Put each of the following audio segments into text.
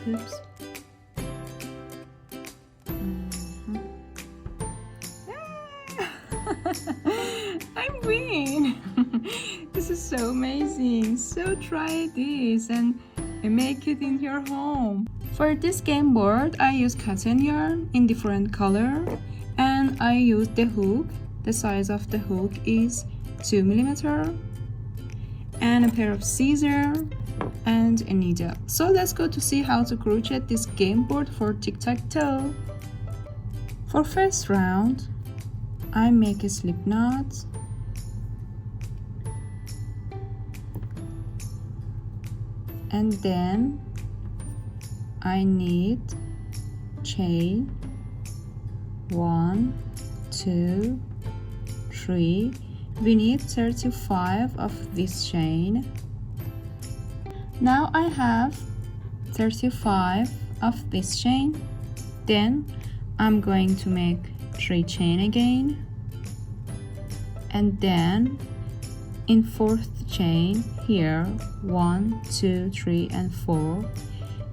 Oops. I'm winning. This is so amazing. So try this and make it in your home. For this game board, I use cotton yarn in different color, and I use the hook. The size of the hook is 2mm, and a pair of scissors and a needle. So let's go to see how to crochet this game board for tic-tac-toe. For first round, I make a slip knot, and then I need chain 1, 2, 3. We need 35 of this chain. Now I have 35 of this chain. Then I'm going to make 3 chain again, and then in 4th chain here 1, 2, 3 and 4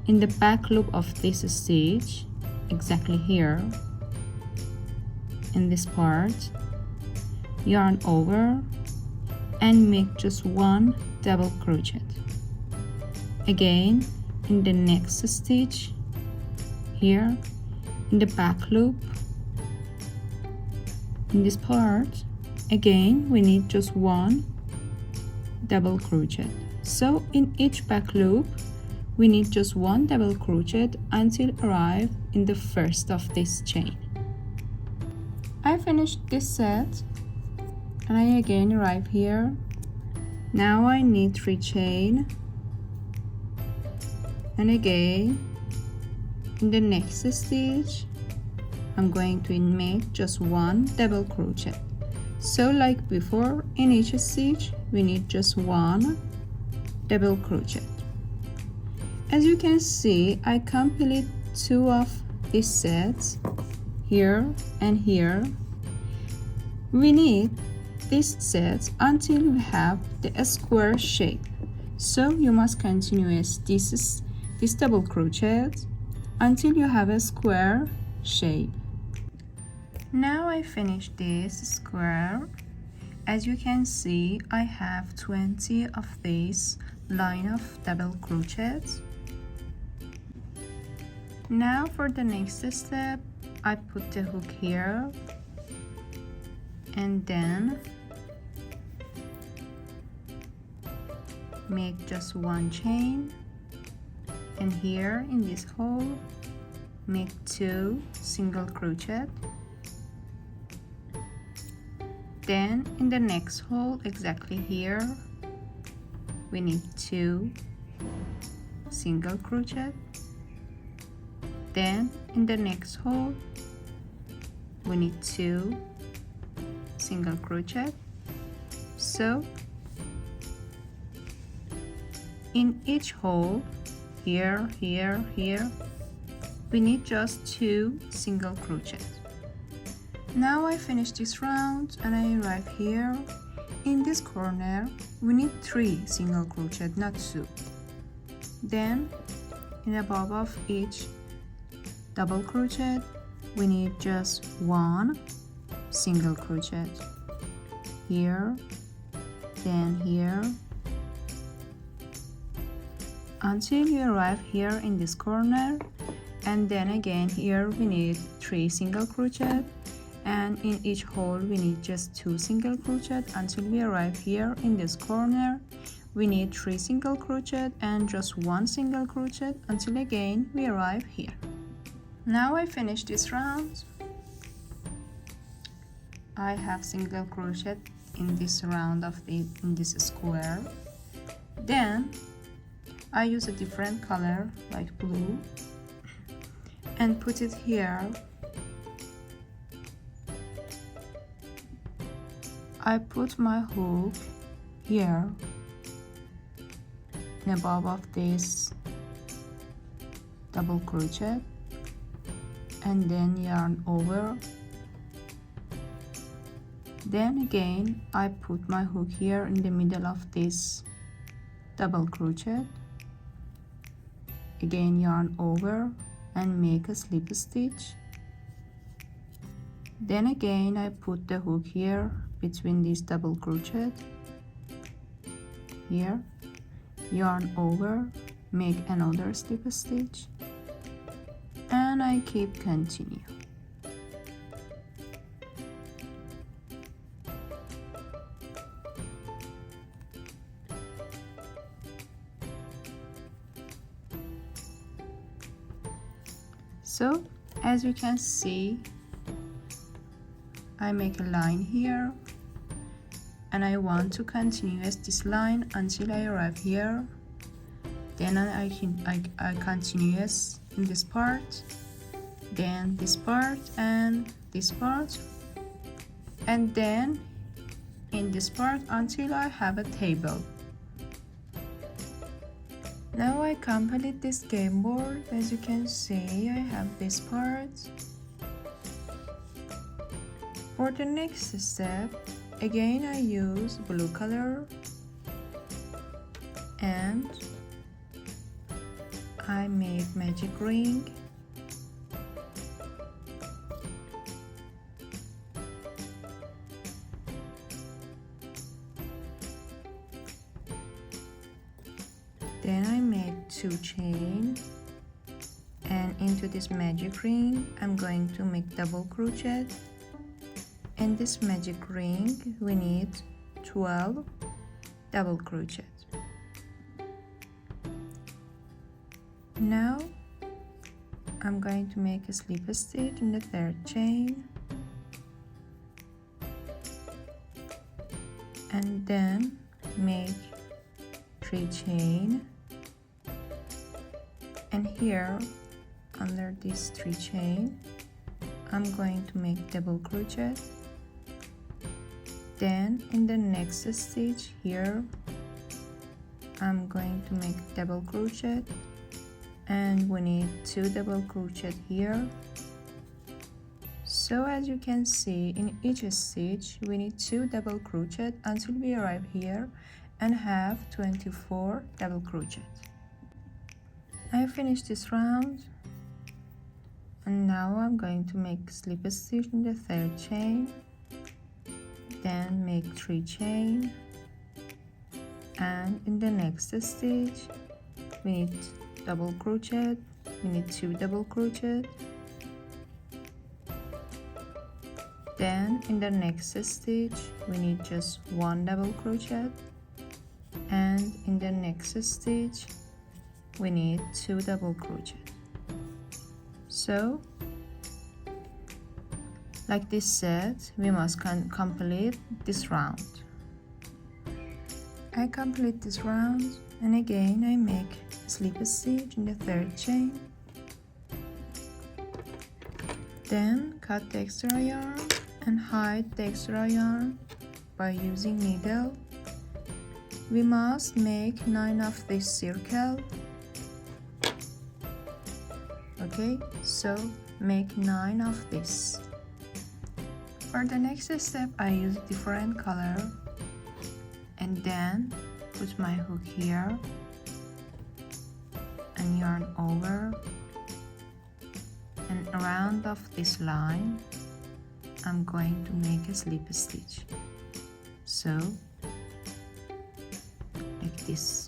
in the back loop of this stitch, exactly here in this part, yarn over and make just 1 double crochet. Again in the next stitch here in the back loop, in this part again we need just 1 double crochet. So in each back loop we need just 1 double crochet until arrive in the first of this chain. I finished this set and I again arrive here. Now I need 3 chain, and again in the next stitch I'm going to make just 1 double crochet. So like before, in each stitch we need just 1 double crochet. As you can see, I complete 2 of these sets here and here. We need these sets until we have the square shape. So you must continue this double crochet until you have a square shape. Now I finished this square. As you can see, I have 20 of this line of double crochets. Now for the next step, I put the hook here and then make just 1 chain, and here in this hole make 2 single crochet. Then in the next hole, exactly here, we need 2 single crochet. Then in the next hole we need 2 single crochet. So in each hole, here, here, here, we need just 2 single crochet. Now I finish this round and I arrive here. In this corner we need 3 single crochet, not 2. Then in above of each double crochet we need just 1 single crochet. Here, then here, until you arrive here in this corner, and then again here we need 3 single crochet, and in each hole we need just 2 single crochet until we arrive here in this corner. We need 3 single crochet and just 1 single crochet until again we arrive here. Now I finish this round. I have single crochet in this round of in this square. Then I use a different color like blue and put it here. I put my hook here in above of this double crochet and then yarn over. Then again I put my hook here in the middle of this double crochet. Again yarn over and make a slip stitch. Then again I put the hook here between these double crochet. Here, yarn over, make another slip stitch, and I keep continue. So as you can see, I make a line here and I want to continue as this line until I arrive here. Then I continue as in this part, then this part and this part, and then in this part until I have a table. Now I complete this game board. As you can see, I have this part. For the next step, again I use blue color and I make magic ring. Then I make 2 chain, and into this magic ring I'm going to make double crochet. In this magic ring we need 12 double crochet. Now I'm going to make a slip stitch in the 3rd chain, and then make 3 chain, and here under this 3 chain I'm going to make double crochet. Then in the next stitch here I'm going to make double crochet, and we need 2 double crochet here. So as you can see, in each stitch we need 2 double crochet until we arrive here and have 24 double crochet. I finished this round, and now I'm going to make slip stitch in the 3rd chain, then make 3 chain, and in the next stitch we need double crochet, we need 2 double crochet. Then in the next stitch we need just 1 double crochet, and in the next stitch we need 2 double crochet. So like this set, we must complete this round. I complete this round, and again I make a slip stitch in the 3rd chain, then cut the extra yarn and hide the extra yarn by using needle. We must make 9 of this circle. Okay, so make 9 of this. For the next step I use different color, and then put my hook here and yarn over, and around of this line I'm going to make a slip stitch. So like this.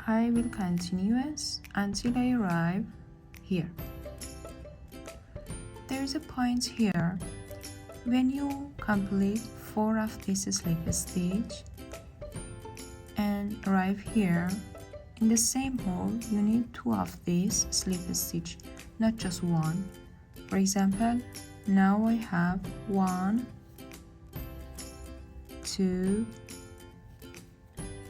I will continue until I arrive here. There is a point here. When you complete 4 of this slip stitch and arrive here, in the same hole you need 2 of these slip stitch, not just 1. For example, now I have 1, 2,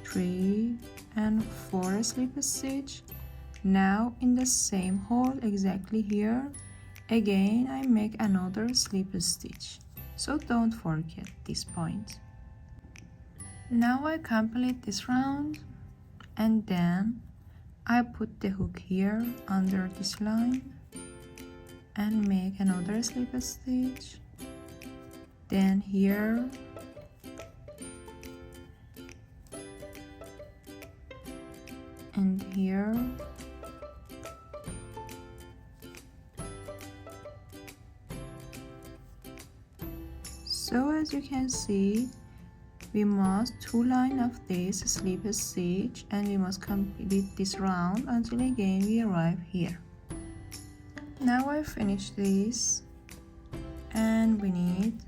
3 and 4 slip stitch. Now in the same hole exactly here, again I make another slip stitch, so don't forget this point. Now I complete this round, and then I put the hook here under this line and make another slip stitch. Then here and here. So as you can see, we must 2 lines of this slip stitch and we must complete this round until again we arrive here. Now I finished this and we need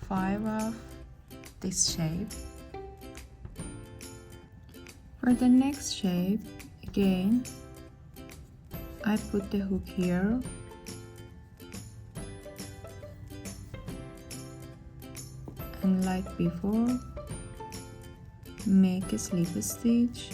5 of this shape. For the next shape, again, I put the hook here and like before, make a slip stitch.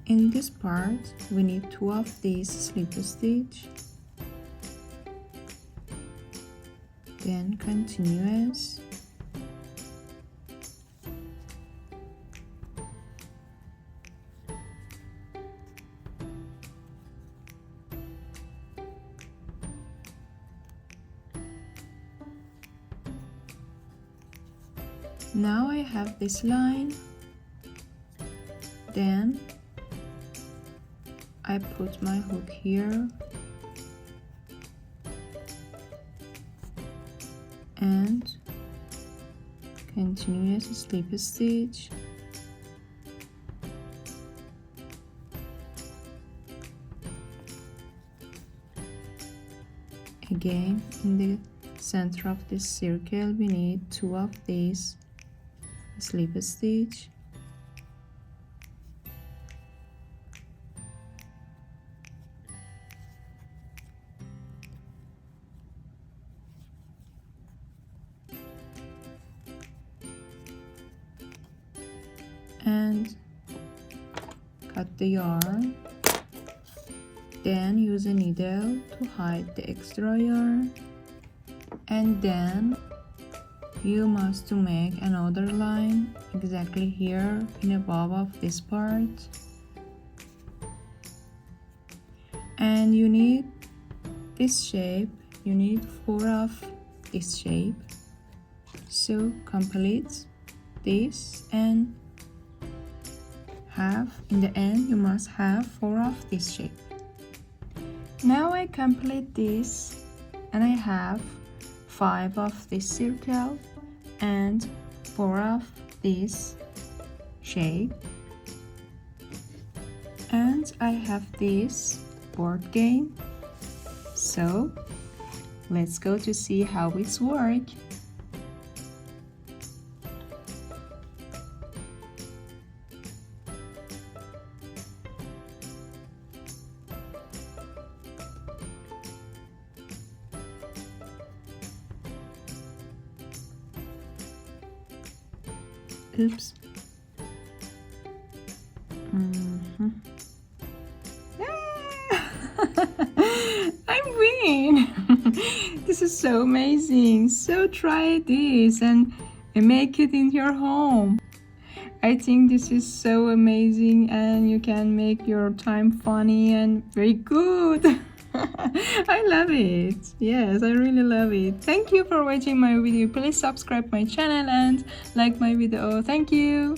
In this part, we need 2 of these slip stitch, then continuous, now I have this line, then I put my hook here and continuous slip stitch, again in the center of this circle we need 2 of these slip stitch, and cut the yarn, then use a needle to hide the extra yarn, and then you must make another line exactly here in above of this part, and you need this shape, you need 4 of this shape, so complete this and have, in the end you must have 4 of this shape. Now I complete this and I have 5 of this circle and 4 of this shape, and I have this board game. So let's go to see how it's work. Oops. I win! This is so amazing. So try this and make it in your home. I think this is so amazing and you can make your time funny and very good. I love it. Yes, I really love it. Thank you for watching my video. Please subscribe my channel and like my video. Thank you.